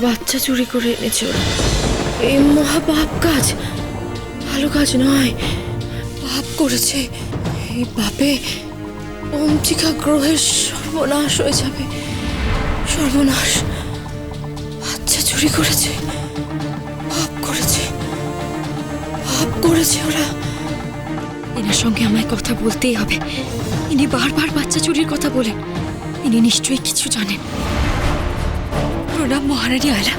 বাচ্চা চুরি করে এনেছে ওরা। এই মহা পাপ কাজ, ভালো কাজ নয়, পাপ করেছে। এই পাপে অন্তিকা গ্রহের সর্বনাশ হয়ে যাবে, সর্বনাশ। বাচ্চা চুরি করেছে, পাপ করেছে, পাপ করেছে ওরা। এনার সঙ্গে আমায় কথা বলতেই হবে। ইনি বারবার বাচ্চা চুরির কথা বলেন, ইনি নিশ্চয়ই কিছু জানেন। প্রণাম মহারানী আয়লা।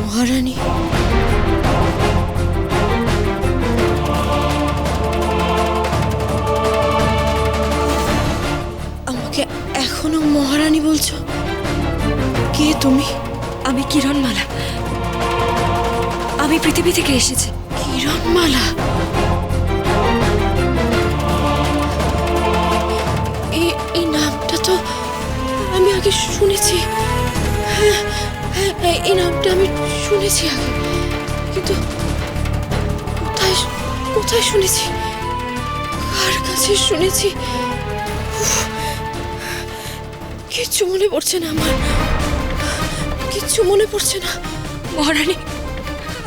মহারানী, আমাকে এখনো মহারানী বলছো? কে তুমি? আমি কিরণমালা, আমি পৃথিবী থেকে এসেছি। কিরণমালা? এই নামটা তো আমি আগে শুনেছি। হ্যাঁ হ্যাঁ, এই নামটা আমি শুনেছি আগে, কিন্তু কোথায় কোথায় শুনেছি, কার কাছে শুনেছি? উফ, কিচ্ছু মনে পড়ছে না আমার, কিচ্ছু মনে পড়ছে না। মহারানী,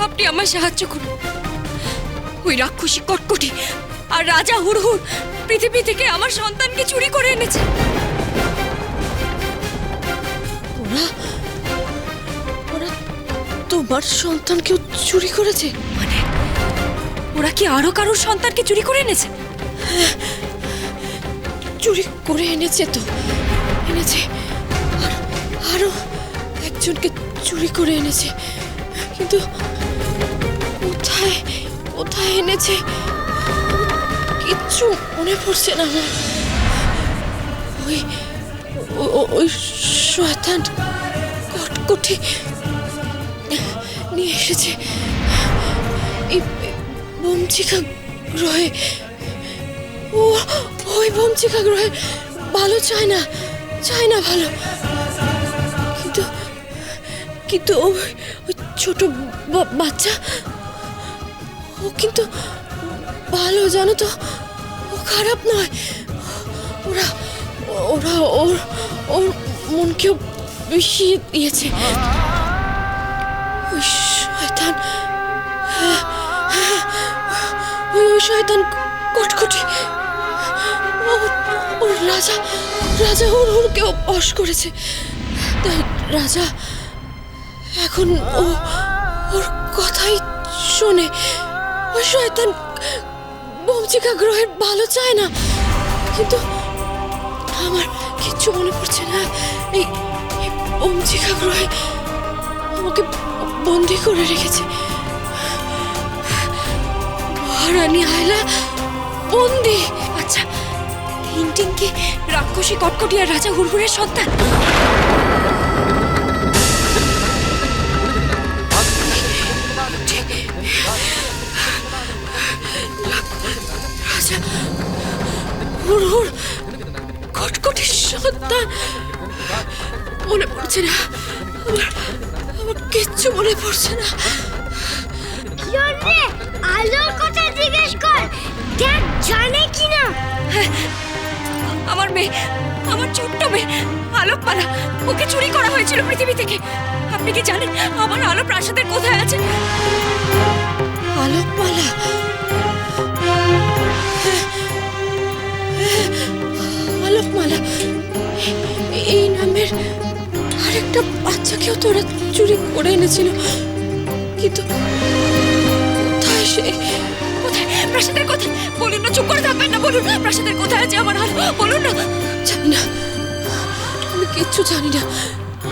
আপনি আমায় সাহায্য করুন। ওই রাক্ষসী কটকটি আর রাজা হুড়হুড় পৃথিবী থেকে আমার সন্তানকে চুরি করে এনেছে। ওরা ওরা তোমার সন্তানকেও চুরি করেছে? মানে ওরা কি আরো কারোর সন্তানকে চুরি করে এনেছে? চুরি করে এনেছে তো, এনেছে। আরো একজনকে চুরি করে এনেছে, কিন্তু কোথায় কোথায় এনেছে কিচ্ছু মনে পড়ছে না আমার। ওই ওই শয়তান কটকটি নিয়ে এসেছে এই বমচিকা গ্রহে। ওই বমচিকা গ্রহে ভালো চায় না, চায় না ভালো। কিন্তু কিন্তু ওই ছোট বাচ্চা, ও কিন্তু ভালো, জানো তো, ও খারাপ নয়। ওরা ওরা ওর ওর মনকেও বিষিয়ে দিয়েছে। ওই শয়তান, ওই শয়তান কটকটি ওর রাজা ওরকেও বশ করেছে। তাই রাজা এখন ওর কথাই শোনে। ওই শয়তান বমচিকা গ্রহের ভালো চায় না, কিন্তু আমার কিচ্ছু মনে পড়ছে না। এই বমচিকা গ্রহে আমাকে বন্দি করে রেখেছে মহারানী আয়লা, বন্দি। আচ্ছা, হিংটিং কি রাক্ষসী কটকটি আর রাজা হুড়হুড়ের সন্তান? রাজা হুড়হুড় কটকটির সন্তান? মনে পড়ছে না আমার কিচ্ছু মনে পড়ছে না। আলোর কথা জিজ্ঞেস কর, দেখ জানে কিনা। আমার মেয়ে, আমার ছোট্ট মেয়ে আলোকমালা, ওকে চুরি করা হয়েছিল পৃথিবী থেকে। আপনি কি জানেন আমার আলো প্রাসাদের কোথায় আছে? আলোকমালা? আলোকমালা, এই নামের আরেকটা বাচ্চাকেও তোরা চুরি করে এনেছিল, কিন্তু কোথায় সে? কোথায়? প্রাসাদের কোথায়? বলুন না, চুপ করে থাকবেন না, বলুন প্রাসাদের কোথায় আছে আমার আলো, বলুন না। জানি না, আমি কিচ্ছু জানি না,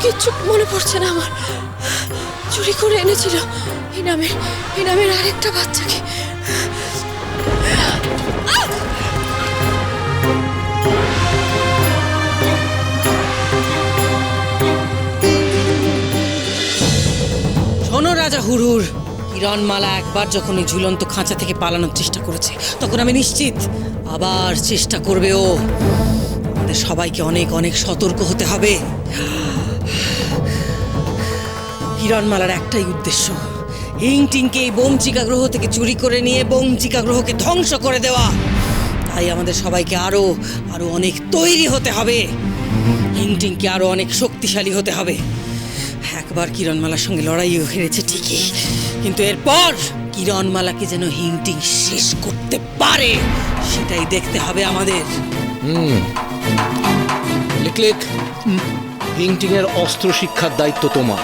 কিচ্ছু মনে পড়ছে না আমার। চুরি করে এনেছিল এই নামের আরেকটা বাচ্চাকে। শোনো রাজা হুড়হুড়, কিরণমালা একবার যখন ওই ঝুলন্ত খাঁচা থেকে পালানোর চেষ্টা করেছে, তখন আমি নিশ্চিত আবার চেষ্টা করবে ও। আমাদের সবাইকে অনেক অনেক সতর্ক হতে হবে। কিরণমালার একটাই উদ্দেশ্য, হিংটিংকে এই বমচিকা গ্রহ থেকে চুরি করে নিয়ে বমচিকা গ্রহকে ধ্বংস করে দেওয়া। তাই আমাদের সবাইকে আরো আরো অনেক তৈরি হতে হবে। হিংটিংকে আরো অনেক শক্তিশালী হতে হবে। একবার কিরণমালার সঙ্গে লড়াইও হেরেছে ঠিকই, কিন্তু এরপর কিরণমালাকে যেন হিংটিং শেষ করতে পারে সেটাই দেখতে হবে আমাদের। লিকলিক, হিংটিং এর অস্ত্র শিক্ষার দায়িত্ব তোমার।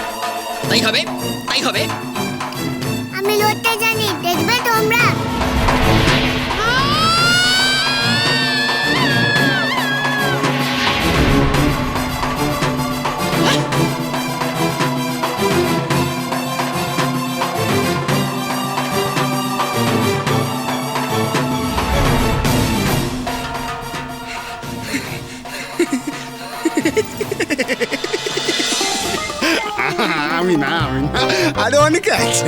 তাই হবে, তাই হবে। আমি লড়তে জানি, দেখবে তোমরা। আমি না আরো অনেকে আছে।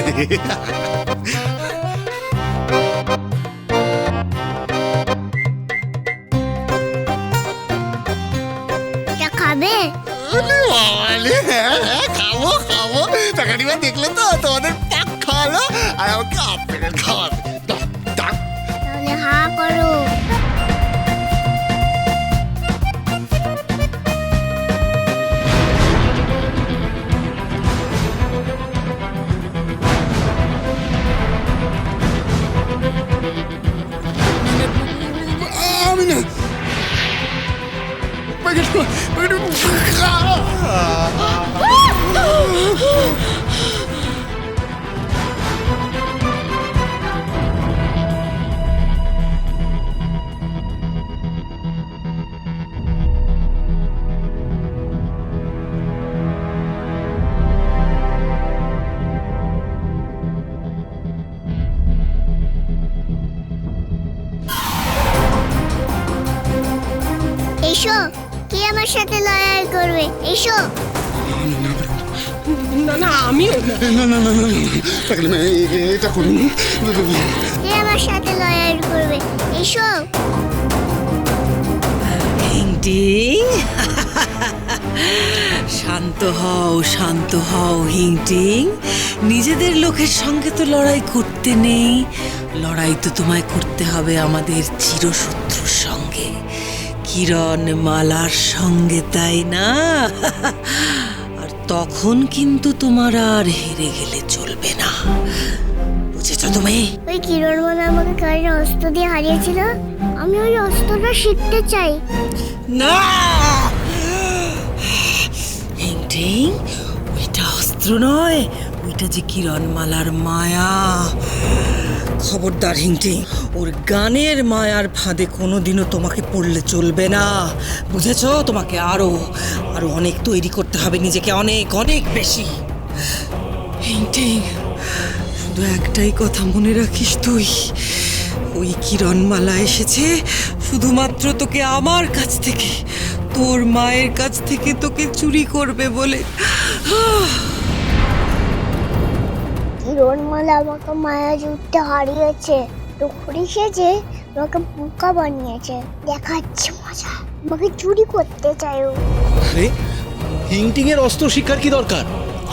এটা খাবে? খাবো খাবো। টাকাটিবা দেখলে তো তোমাদের পাক খাওয়ালো আর আমাকে আপেল খাওয়াবে। তাহলে হা করো। আমি না এসো, কে আমার সাথে লড়াই করবে? এসো। না না, আমিও না। এটা করুন। কে আমার সাথে লড়াই করবে? এসো। হিংটিং, শান্ত হও হিংটিং। নিজেদের লোকের সঙ্গে তো লড়াই করতে নেই, লড়াই তো তোমায় করতে হবে আমাদের চিরশত্রুর সঙ্গে, কিরণমালার সঙ্গে, তাই না? আর তখন কিন্তু তোমার আর হেরে গেলে চলবে না, বুঝেছো তুমি? ওই কিরণমালা আমাকে কারের অস্ত্র দিয়ে হারিয়েছিল, আমি ওই অস্ত্রটা শিখতে চাই। না হিংটিং, ওইটা অস্ত্র নয়, ওইটা যে কিরণমালার মায়া। খবরদার হিংটিং, ওর গানের মায়ার ফাঁদে কোনোদিনও তোমাকে পড়লে চলবে না, বুঝেছো? তোমাকে আরো আরো অনেক তৈরি করতে হবে নিজেকে, অনেক অনেক বেশি। হিংটিং, শুধু একটাই কথা মনে রাখিস তুই, ওই কিরণমালা এসেছে শুধুমাত্র তোকে আমার কাছ থেকে, তোর মায়ের কাছ থেকে তোকে চুরি করবে বলে। কিরণমালা আমাকে মায়া যুদ্ধে হারিয়েছে, টুকরি সেজে আমাকে বোকা বানিয়েছে, দেখাচ্ছে মজা, আমাকে চুরি করতে চাই ও। আরে হিংটিং এর অস্ত্র শিক্ষার কি দরকার?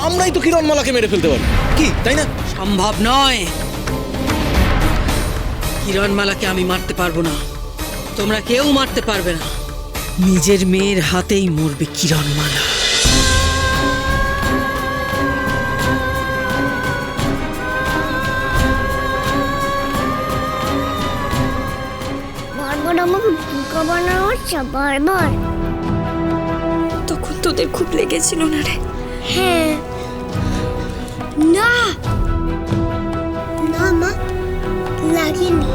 আমরাই তো কিরণমালাকে মেরে ফেলতে পারি, কি তাই না? সম্ভব নয়, কিরণমালাকে আমি মারতে পারবো না, তোমরা কেউ মারতে পারবে না। নিজের মেয়ের হাতেই মরবে কিরণমালা। বারবার আমাকে বোকা বানানো হচ্ছে, বারবার। তখন তোদের খুব লেগেছিল না রে? হ্যাঁ। না না মা, লাগেনি।